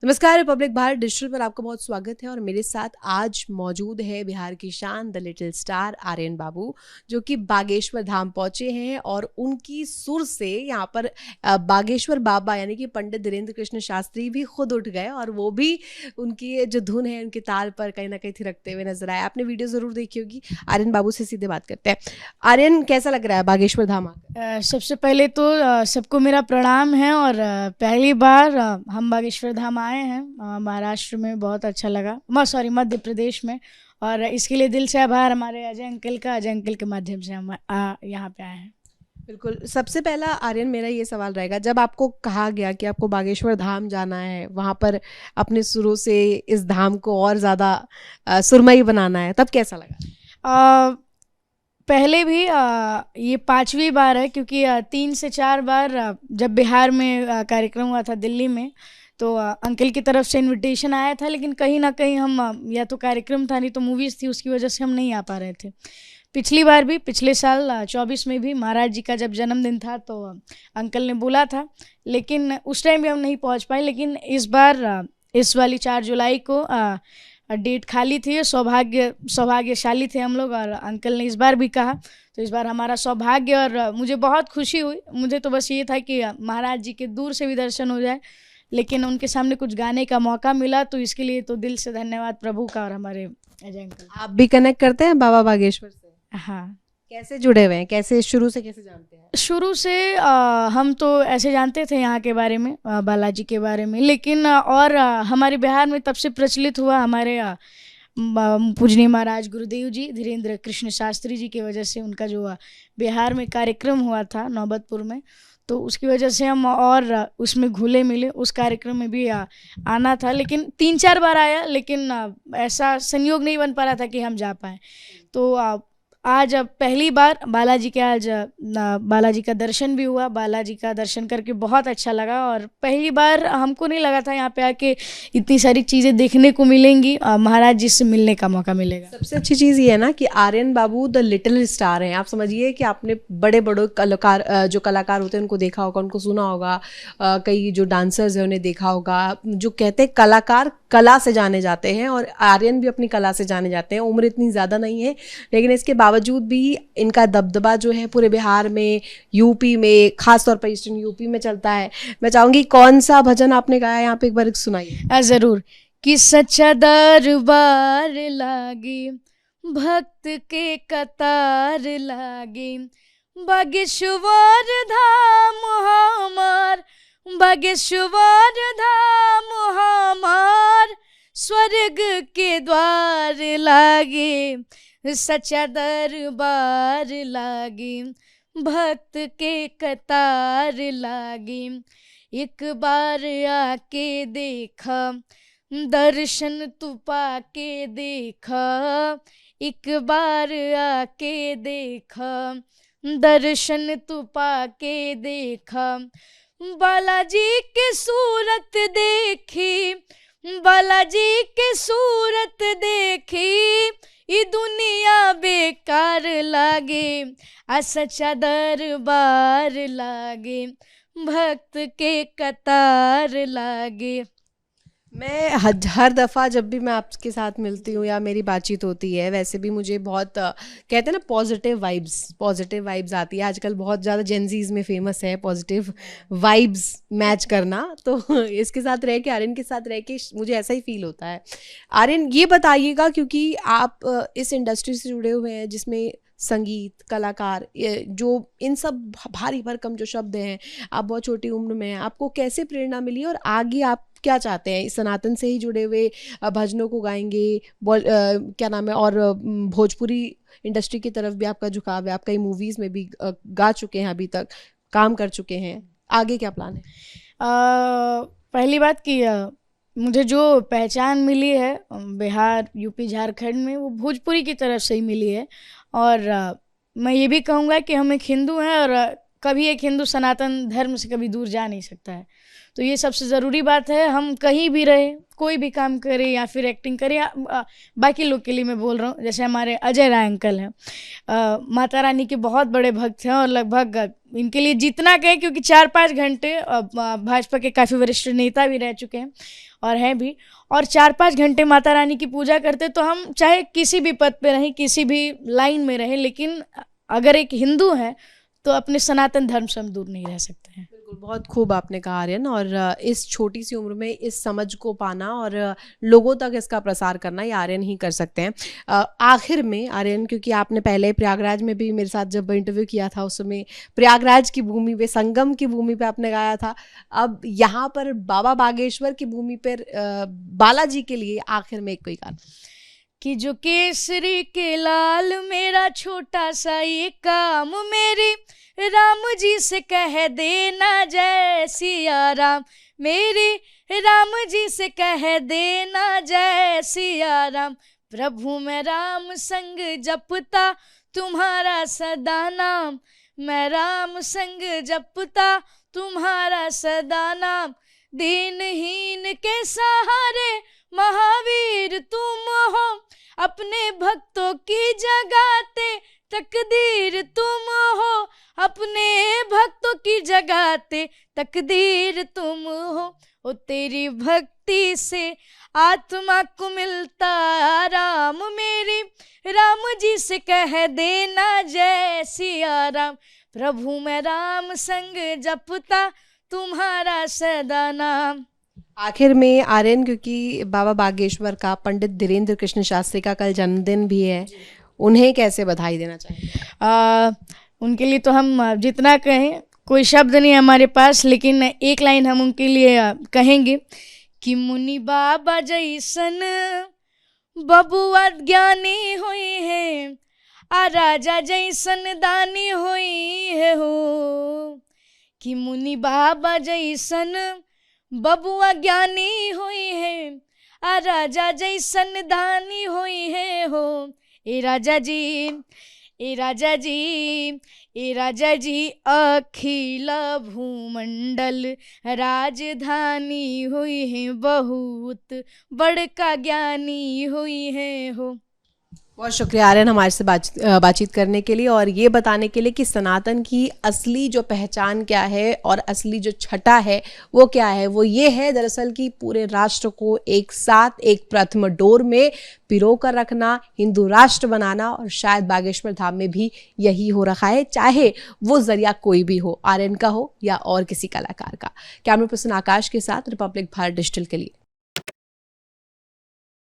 नमस्कार। Republic Bharat digital पर आपका बहुत स्वागत है और मेरे साथ आज मौजूद है बिहार की शान द लिटिल स्टार आर्यन बाबू, जो कि बागेश्वर धाम पहुंचे हैं और उनकी सुर से यहाँ पर बागेश्वर बाबा यानी कि पंडित धीरेन्द्र कृष्ण शास्त्री भी खुद उठ गए और वो भी उनकी जो धुन है उनकी ताल पर कहीं ना कहीं थिरकते हुए नजर आए। आपने वीडियो ज़रूर देखी होगी। आर्यन बाबू से सीधे बात करते हैं। आर्यन, कैसा लग रहा है बागेश्वर धाम आकर? सबसे पहले तो सबको मेरा प्रणाम है और पहली बार हम बागेश्वर धाम आए हैं महाराष्ट्र में। बहुत अच्छा लगा, मध्य प्रदेश में, और इसके लिए दिल से आभार हमारे अजय अंकल के माध्यम से हम यहाँ पे आए हैं। बिल्कुल। सबसे पहला आर्यन मेरा ये सवाल रहेगा, जब आपको कहा गया कि आपको बागेश्वर धाम जाना है, वहाँ पर अपने सुरों से इस धाम को और ज़्यादा सुरमई बनाना है, तब कैसा लगा? पहले भी ये 5वीं बार है, क्योंकि 3 से 4 बार जब बिहार में कार्यक्रम हुआ था दिल्ली में, तो अंकल की तरफ से इनविटेशन आया था, लेकिन कहीं ना कहीं हम या तो कार्यक्रम था नहीं तो मूवीज़ थी, उसकी वजह से हम नहीं आ पा रहे थे। पिछली बार भी, पिछले साल 24 में भी महाराज जी का जब जन्मदिन था तो अंकल ने बोला था, लेकिन उस टाइम भी हम नहीं पहुंच पाए। लेकिन इस बार इस वाली 4 जुलाई को डेट खाली थी। सौभाग्यशाली थे हम लोग, और अंकल ने इस बार भी कहा, तो इस बार हमारा सौभाग्य, और मुझे बहुत खुशी हुई। मुझे तो बस ये था कि महाराज जी के दूर से भी दर्शन हो जाए, लेकिन उनके सामने कुछ गाने का मौका मिला, तो इसके लिए तो दिल से धन्यवाद प्रभु का और हमारे अजय अंकल। आप भी कनेक्ट करते हैं बाबा बागेश्वर से? हाँ। कैसे जुड़े हुए हैं, कैसे शुरू से कैसे जानते हैं? शुरू से हम तो ऐसे जानते थे यहाँ के बारे में, बालाजी के बारे में, लेकिन हमारे बिहार में तब से प्रचलित हुआ हमारे पूजनीय महाराज गुरुदेव जी धीरेन्द्र कृष्ण शास्त्री जी की वजह से। उनका जो बिहार में कार्यक्रम हुआ था नौबतपुर में, तो उसकी वजह से हम और उसमें घुले मिले। उस कार्यक्रम में भी आना था, लेकिन 3-4 बार आया, लेकिन ऐसा संयोग नहीं बन पा रहा था कि हम जा पाए। तो आज पहली बार बालाजी का दर्शन भी हुआ। बालाजी का दर्शन करके बहुत अच्छा लगा, और पहली बार हमको नहीं लगा था यहाँ पे आके इतनी सारी चीज़ें देखने को मिलेंगी, महाराज जी से मिलने का मौका मिलेगा। सबसे अच्छी चीज़ ये है ना कि आर्यन बाबू द लिटिल स्टार हैं। आप समझिए कि आपने बड़े बड़े कलाकार, जो कलाकार होते हैं उनको देखा होगा, उनको सुना होगा, कई जो डांसर्स हैं उन्हें देखा होगा। जो कहते हैं कलाकार कला से जाने जाते हैं, और आर्यन भी अपनी कला से जाने जाते हैं। उम्र इतनी ज़्यादा नहीं है, लेकिन इसके बावजूद भी इनका दबदबा जो है पूरे बिहार में, यूपी में, खासतौर पर ईस्टर्न यूपी में चलता है। मैं चाहूँगी कौन सा भजन आपने गाया यहाँ पे, एक बार सुनाइए। ज़रूर। कि सच्चा दरबार लागी, भक्त के कतार लागी, बागेश्वर धाम हमार, बागेश्वर धाम हमार, स्वर्ग के द्वार लागे, सच्चा दरबार लागी, भक्त के कतार लागी। एक बार आके देखा, दर्शन तू पाके देखा, एक बार आके देखा, दर्शन तू पाके देखा। बालाजी के सूरत देखी, बालाजी के सूरत देखी, ये दुनिया बेकार लागे, आ सच्चा दरबार लागे, भक्त के कतार लागे। मैं हर दफ़ा जब भी मैं आपके साथ मिलती हूँ या मेरी बातचीत होती है, वैसे भी मुझे बहुत कहते हैं ना पॉजिटिव वाइब्स आती है। आजकल बहुत ज़्यादा जेनजीज में फेमस है पॉजिटिव वाइब्स मैच करना, तो इसके साथ रह के, आर्यन के साथ रह के मुझे ऐसा ही फील होता है। आर्यन, ये बताइएगा, क्योंकि आप इस इंडस्ट्री से जुड़े हुए हैं जिसमें संगीत, कलाकार, जो इन सब भारी भरकम जो शब्द हैं, आप बहुत छोटी उम्र में हैं, आपको कैसे प्रेरणा मिली और आगे आप क्या चाहते हैं? इस सनातन से ही जुड़े हुए भजनों को गाएंगे, क्या नाम है, और भोजपुरी इंडस्ट्री की तरफ भी आपका झुकाव है, आप कई मूवीज़ में भी गा चुके हैं, अभी तक काम कर चुके हैं, आगे क्या प्लान है? पहली बात कि मुझे जो पहचान मिली है बिहार, यूपी, झारखंड में, वो भोजपुरी की तरफ से ही मिली है। और मैं ये भी कहूँगा कि हम एक हिंदू हैं, और कभी एक हिंदू सनातन धर्म से कभी दूर जा नहीं सकता है। तो ये सबसे ज़रूरी बात है। हम कहीं भी रहे, कोई भी काम करें या फिर एक्टिंग करें, या बाकी लोग के लिए मैं बोल रहा हूँ, जैसे हमारे अजय राय अंकल हैं, माता रानी के बहुत बड़े भक्त हैं, और लगभग इनके लिए जितना कहें, क्योंकि 4-5 घंटे भाजपा के काफ़ी वरिष्ठ नेता भी रह चुके हैं, और हैं भी, और 4-5 घंटे माता रानी की पूजा करते। तो हम चाहे किसी भी पद पे रहें, किसी भी लाइन में रहें, लेकिन अगर एक हिंदू हैं तो अपने सनातन धर्म से हम दूर नहीं रह सकते हैं। बिल्कुल, बहुत खूब आपने कहा आर्यन। और इस छोटी सी उम्र में इस समझ को पाना और लोगों तक इसका प्रसार करना ये आर्यन ही कर सकते हैं। आखिर में आर्यन, क्योंकि आपने पहले प्रयागराज में भी मेरे साथ जब इंटरव्यू किया था उस समय प्रयागराज की भूमि पे, संगम की भूमि पे आपने गाया था, अब यहाँ पर बाबा बागेश्वर की भूमि पर बालाजी के लिए आखिर में एक कोई गाना कि जो केसरी के लाल मेरा छोटा सा ये काम, मेरी राम जी से कह देना जय सिया राम, मेरी राम जी से कह देना जय सिया राम, प्रभु मैं राम संग जपता तुम्हारा सदा नाम, मैं राम संग जपता तुम्हारा सदा नाम, दीनहीन के सहारे महावीर तुम हो, अपने भक्तों की जगाते तकदीर तुम हो, अपने भक्तों की जगाते तकदीर तुम हो, ओ तेरी भक्ति से आत्मा को मिलता राम, मेरी राम जी से कह देना जय सिया राम, प्रभु मैं राम संग जपता तुम्हारा सदा नाम। आखिर में आर्यन, क्योंकि बाबा बागेश्वर का, पंडित धीरेन्द्र कृष्ण शास्त्री का कल जन्मदिन भी है, उन्हें कैसे बधाई देना चाहेंगे? उनके लिए तो हम जितना कहें कोई शब्द नहीं है हमारे पास, लेकिन एक लाइन हम उनके लिए कहेंगे कि मुनि बाबा जैसन बबुआ ज्ञानी हुई है, आ राजा जैसन दानी हुई है हो, कि मुनि बाबा जैसन बबुआ ज्ञानी हुई है, आ राजा जैसन दानी हुई है हो, ए राजा जी, ए राजा जी, ए राजा जी, अखिल भूमंडल राजधानी हुई है, बहुत बड़का ज्ञानी हुई है हो। बहुत शुक्रिया आर्यन हमारे से बातचीत करने के लिए और ये बताने के लिए कि सनातन की असली जो पहचान क्या है और असली जो छटा है वो क्या है। वो ये है दरअसल कि पूरे राष्ट्र को एक साथ एक प्रथम डोर में पिरो कर रखना, हिंदू राष्ट्र बनाना, और शायद बागेश्वर धाम में भी यही हो रखा है, चाहे वो जरिया कोई भी हो, आर्यन का हो या और किसी कलाकार का। कैमरा पर्सन आकाश के साथ रिपब्लिक भारत डिजिटल के लिए।